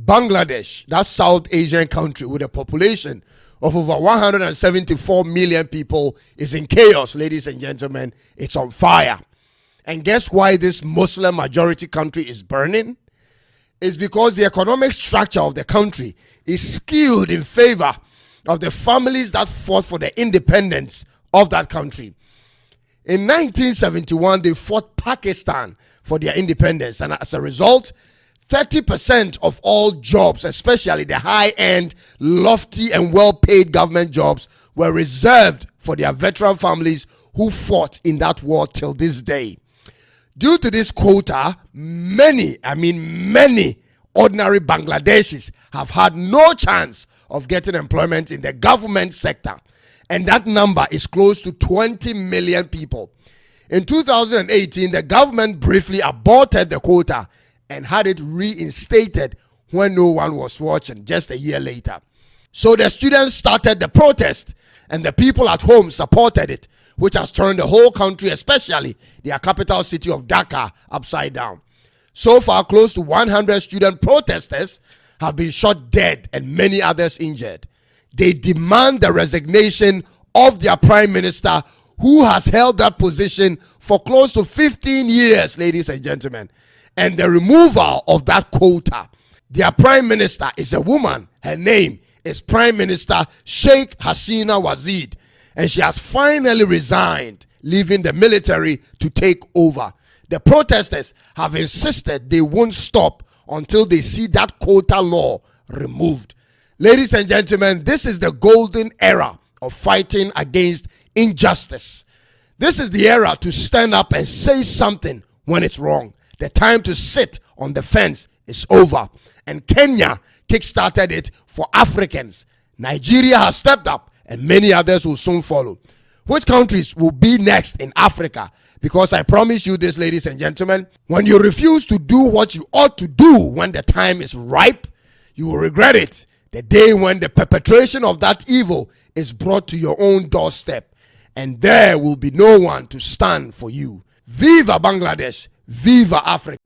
Bangladesh, that South Asian country with a population of over 174 million people, is in chaos, ladies and gentlemen. It's on fire. And guess why this Muslim majority country is burning? It's because the economic structure of the country is skewed in favor of the families that fought for the independence of that country. In 1971, they fought Pakistan for their independence, and as a result, 30% of all jobs, especially the high-end, lofty, and well-paid government jobs, were reserved for their veteran families who fought in that war till this day. Due to this quota, many ordinary Bangladeshis have had no chance of getting employment in the government sector, and that number is close to 20 million people. In 2018, the government briefly aborted the quota and had it reinstated when no one was watching just a year later. So the students started the protest, and the people at home supported it, which has turned the whole country, especially their capital city of Dhaka, upside down. So far, close to 100 student protesters have been shot dead and many others injured. They demand the resignation of their prime minister, who has held that position for close to 15 years, ladies and gentlemen, and the removal of that quota. Their prime minister is a woman. Her name is Prime Minister Sheikh Hasina Wazid, and she has finally resigned, leaving the military to take over. The protesters have insisted they won't stop until they see that quota law removed. Ladies and gentlemen, this is the golden era of fighting against injustice. This is the era to stand up and say something when it's wrong. The time to sit on the fence is over. And Kenya kickstarted it for Africans. Nigeria has stepped up, and many others will soon follow. Which countries will be next in Africa? Because I promise you this, ladies and gentlemen, when you refuse to do what you ought to do when the time is ripe, you will regret it the day when the perpetration of that evil is brought to your own doorstep, and there will be no one to stand for you. Viva Bangladesh! Viva Africa!